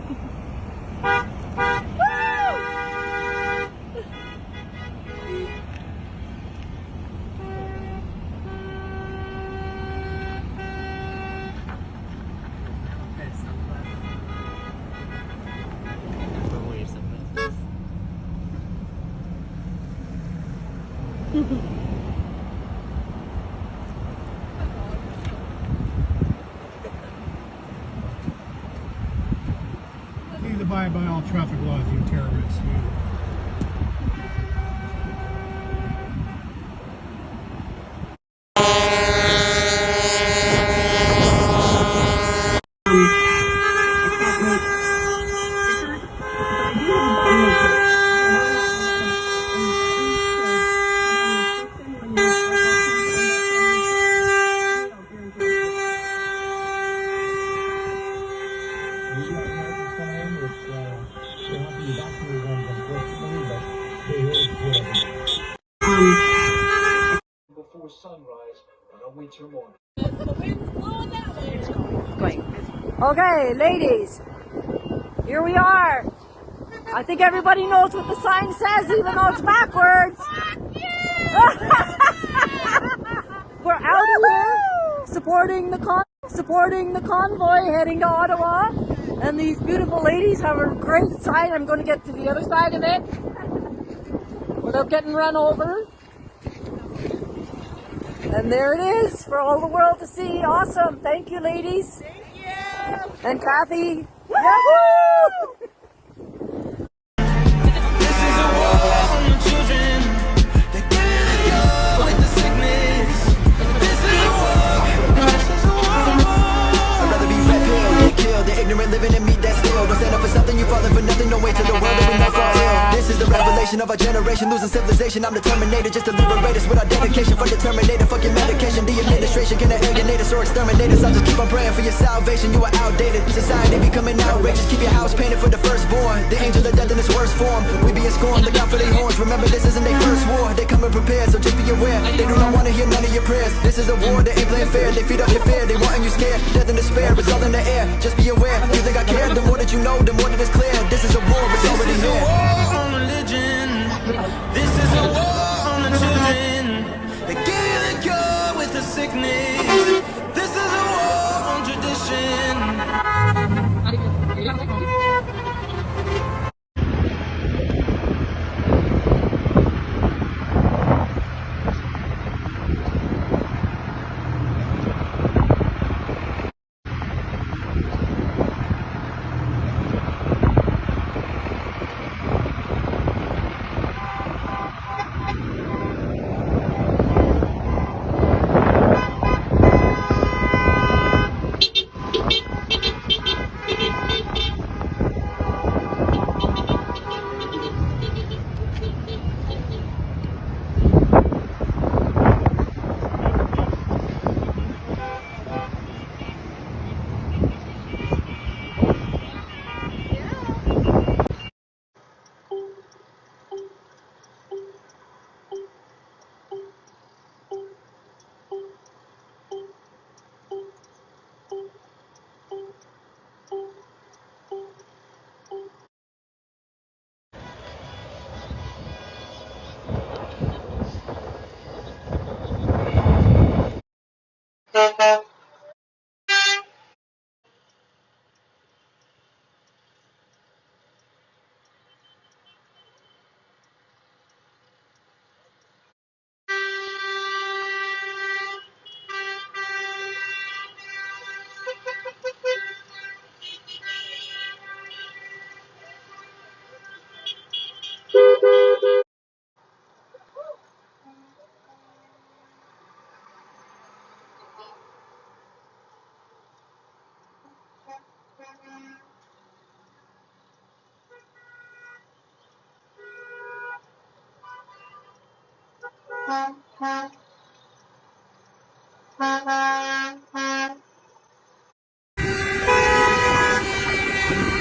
You need to abide by all traffic laws, you terrorists. Before sunrise on a winter morning. Okay, ladies, here we are. I think everybody knows what the sign says, even though it's backwards. We're out here supporting the convoy heading to Ottawa, and these beautiful ladies have a great sign. I'm going to get to the other side of it without getting run over. And there it is for all the world to see. Awesome. Thank you, ladies. Thank you. And Kathy. Yahoo! Living in me that's still don't stand up for something, you falling for nothing, don't wait till the world that we might fall ill. This is the revelation of our generation, losing civilization. I'm the Terminator, just to liberate us with our dedication. From the Terminator, fuck your medication. The administration can alienate us or exterminate us. I'll just keep on praying for your salvation. You are outdated, society becoming outrageous. Keep your house painted for the firstborn, the angel of death in its worst form. We being scorned, look out for their horns. Remember, this isn't their first war. They coming prepared, so just be aware. They do not want to hear none of your prayers. This is a war, they ain't playing fair. They feed off your fear, they wanting you scared. Death and despair, it's all in the air. Just be aware. You think I care? The more that you know, the more that it's clear. This is a war, it's already here. This is a war on religion. This is a war on the children. They give the cure with the sickness. This is a war on tradition.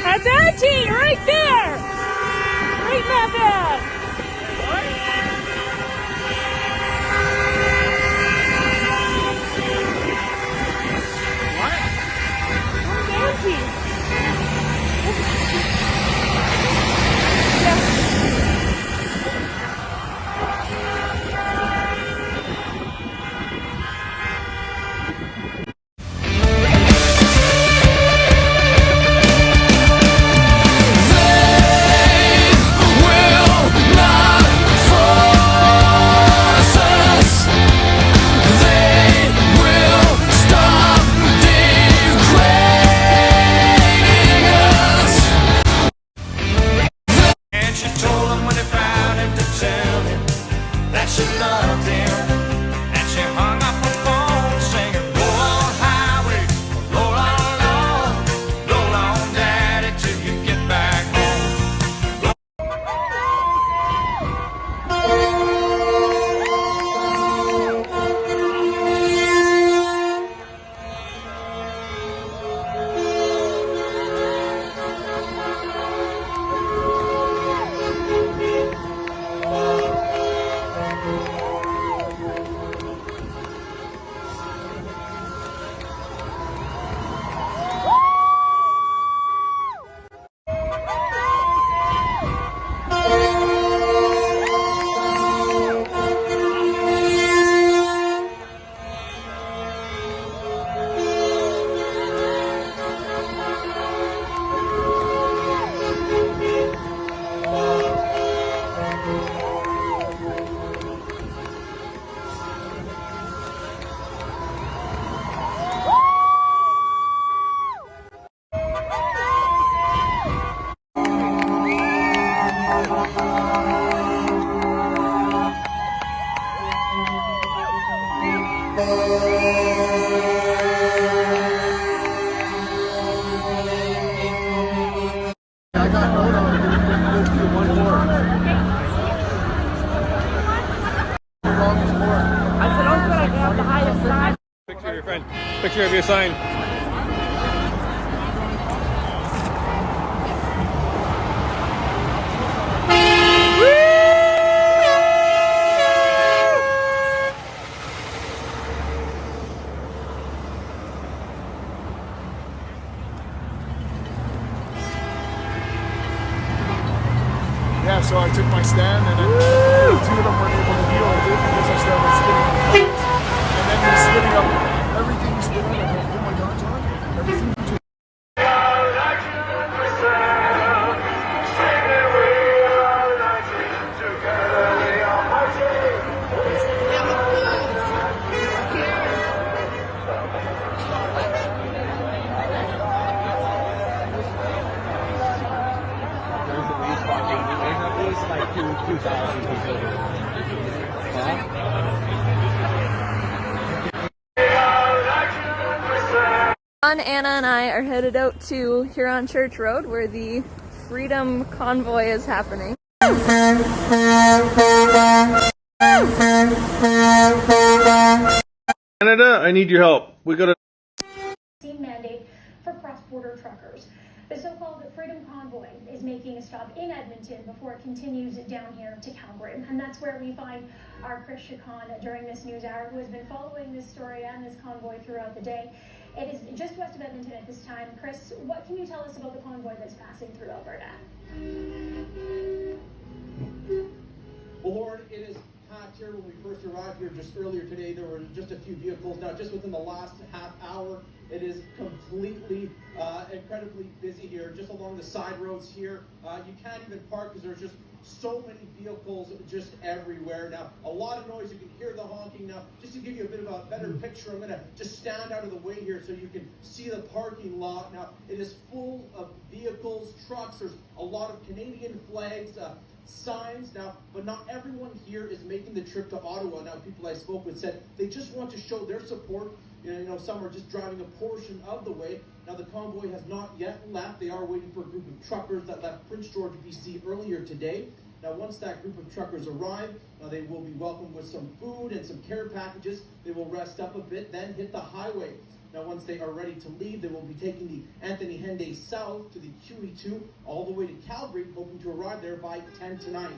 That's Auntie right there! Right in that bed! What? Where's Auntie? Friend, picture of your sign. Yeah, so I took my stand and then two of them weren't able to deal with it because I started spinning up plates. And then he's spinning up everything he spit out. I go, oh my God, John, everything you do. John, Anna, and I are headed out to Huron Church Road where the Freedom Convoy is happening. Canada, I need your help. We got a mandate for cross-border truckers. The so-called Freedom Convoy is making a stop in Edmonton before it continues down here to Calgary. And that's where we find our Chris Chacon during this news hour, who has been following this story and this convoy throughout the day. It is just west of Edmonton at this time. Chris, what can you tell us about the convoy that's passing through Alberta? Well, Lauren, it is packed here. When we first arrived here just earlier today, there were just a few vehicles. Now, just within the last half hour, it is completely, incredibly busy here, just along the side roads here. You can't even park because there's just so many vehicles just everywhere. Now, a lot of noise. You can hear the honking. Now, just to give you a bit of a better picture, I'm going to just stand out of the way here so you can see the parking lot. Now, it is full of vehicles, trucks. There's a lot of Canadian flags, signs now, but not everyone here is making the trip to Ottawa. Now, people I spoke with said they just want to show their support. You know, some are just driving a portion of the way. Now, the convoy has not yet left. They are waiting for a group of truckers that left Prince George, BC earlier today. Now, once that group of truckers arrive, they will be welcomed with some food and some care packages. They will rest up a bit, then hit the highway. Now, once they are ready to leave, they will be taking the Anthony Henday south to the QE2 all the way to Calgary, hoping to arrive there by 10 tonight.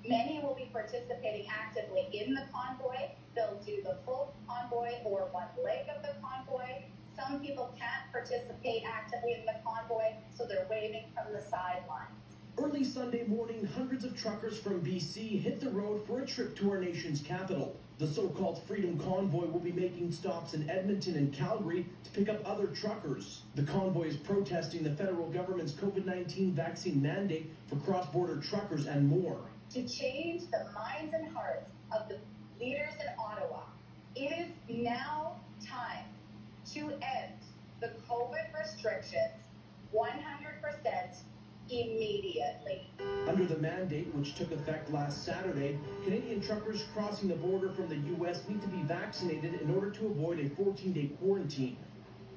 Many will be participating actively in the convoy. They'll do the full convoy or one leg of the convoy. Some people can't participate actively in the convoy, so they're waving from the sidelines. Early Sunday morning, hundreds of truckers from BC hit the road for a trip to our nation's capital. The so-called Freedom Convoy will be making stops in Edmonton and Calgary to pick up other truckers. The convoy is protesting the federal government's COVID-19 vaccine mandate for cross-border truckers and more. To change the minds and hearts of the leaders in Ottawa, it is now time to end the COVID restrictions 100% immediately. Under the mandate, which took effect last Saturday, Canadian truckers crossing the border from the U.S. need to be vaccinated in order to avoid a 14-day quarantine.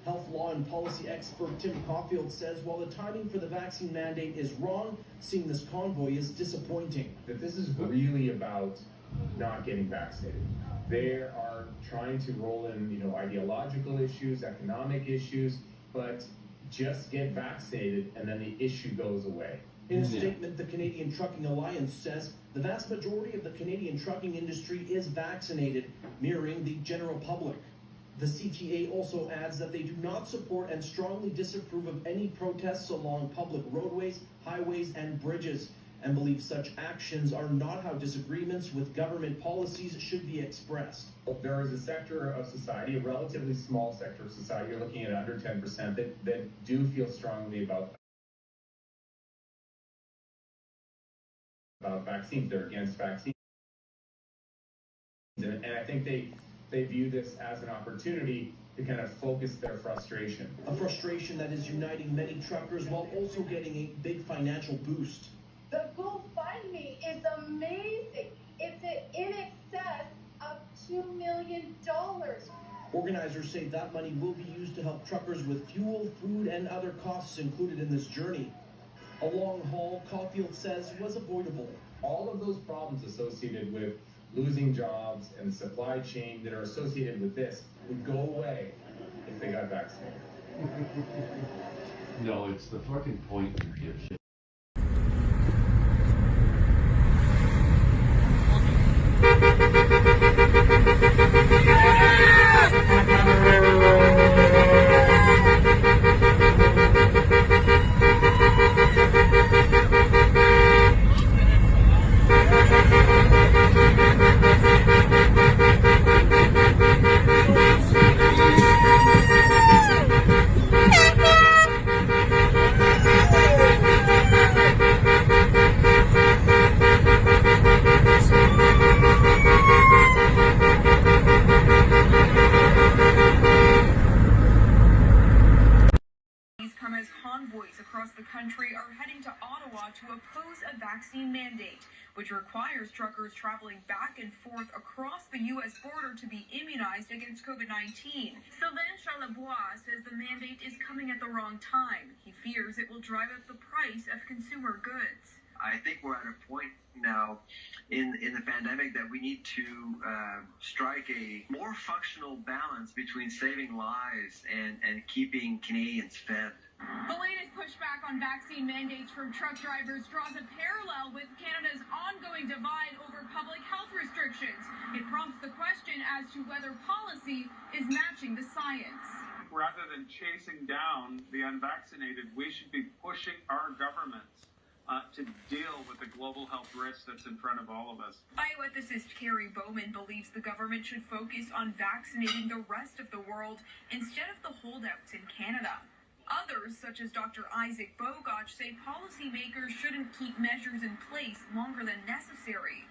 Health law and policy expert Tim Caulfield says while the timing for the vaccine mandate is wrong, seeing this convoy is disappointing. That this is really about not getting vaccinated. They are trying to roll in, ideological issues, economic issues, but just get vaccinated and then the issue goes away. In a statement, the Canadian Trucking Alliance says the vast majority of the Canadian trucking industry is vaccinated, mirroring the general public. The CTA also adds that they do not support and strongly disapprove of any protests along public roadways, highways, and bridges, and believe such actions are not how disagreements with government policies should be expressed. There is a sector of society, a relatively small sector of society, you're looking at under 10%, that do feel strongly about vaccines. They're against vaccines. And I think they view this as an opportunity to kind of focus their frustration. A frustration that is uniting many truckers while also getting a big financial boost. The GoFundMe is amazing. It's in excess of $2 million. Organizers say that money will be used to help truckers with fuel, food, and other costs included in this journey. A long haul, Caulfield says, was avoidable. All of those problems associated with losing jobs and the supply chain that are associated with this would go away if they got vaccinated. No, it's the fucking point you give. Convoys across the country are heading to Ottawa to oppose a vaccine mandate, which requires truckers traveling back and forth across the U.S. border to be immunized against COVID-19. Sylvain Charlebois says the mandate is coming at the wrong time. He fears it will drive up the price of consumer goods. I think we're at a point now in the pandemic that we need to strike a more functional balance between saving lives and keeping Canadians fed. The latest pushback on vaccine mandates from truck drivers draws a parallel with Canada's ongoing divide over public health restrictions. It prompts the question as to whether policy is matching the science. Rather than chasing down the unvaccinated, we should be pushing our governments to deal with the global health risk that's in front of all of us. Bioethicist Carrie Bowman believes the government should focus on vaccinating the rest of the world instead of the holdouts in Canada. Others, such as Dr. Isaac Bogoch, say policymakers shouldn't keep measures in place longer than necessary.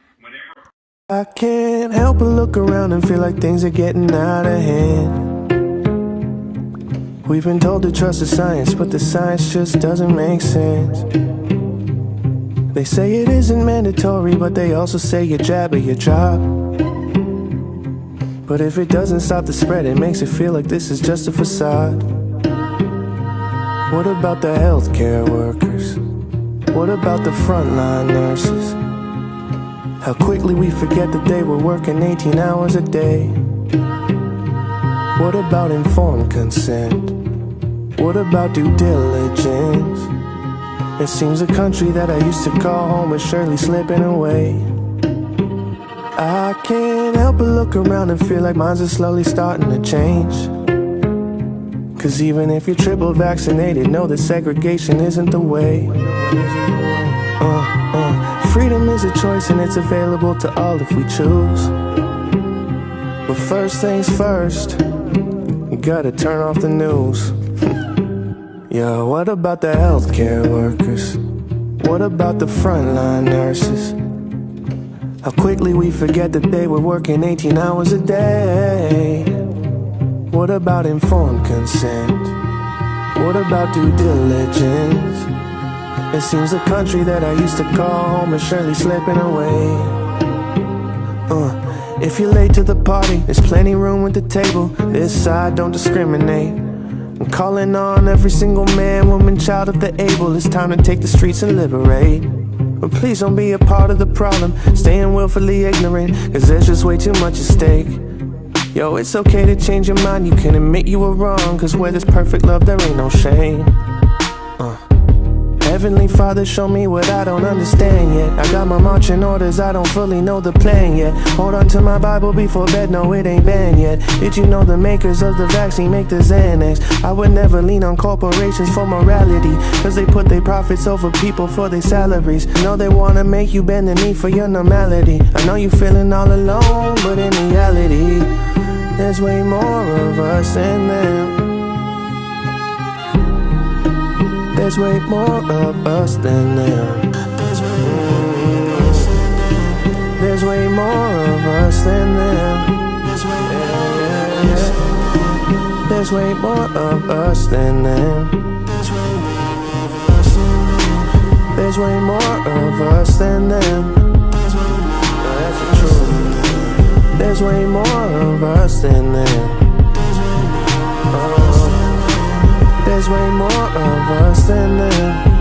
I can't help but look around and feel like things are getting out of hand. We've been told to trust the science, but the science just doesn't make sense. They say it isn't mandatory, but they also say your jab or your job. But if it doesn't stop the spread, it makes it feel like this is just a facade. What about the healthcare workers? What about the frontline nurses? How quickly we forget that they were working 18 hours a day. What about informed consent? What about due diligence? It seems a country that I used to call home is surely slipping away. I can't help but look around and feel like minds are slowly starting to change. Cause even if you're triple vaccinated, know that segregation isn't the way. Freedom is a choice and it's available to all if we choose. But first things first, you gotta turn off the news. Yo, what about the healthcare workers? What about the frontline nurses? How quickly we forget that they were working 18 hours a day. What about informed consent? What about due diligence? It seems the country that I used to call home is surely slipping away. If you're late to the party, there's plenty room at the table. This side don't discriminate. I'm calling on every single man, woman, child if they're able. It's time to take the streets and liberate. But please don't be a part of the problem, staying willfully ignorant, cause there's just way too much at stake. Yo, it's okay to change your mind, you can admit you were wrong, cause where there's perfect love there ain't no shame. Heavenly Father, show me what I don't understand yet. I got my marching orders, I don't fully know the plan yet. Hold on to my Bible before bed, no it ain't banned yet. Did you know the makers of the vaccine make the Xanax? I would never lean on corporations for morality, cause they put their profits over people for their salaries. I know they wanna make you bend the knee for your normality. I know you feeling all alone, but in reality, there's way more of us than them. There's way more of us than them. There's way more of us than them. There's way more of us than them. There's way more of us than them. That's the truth. There's way more of us than them. There's way more of us than them.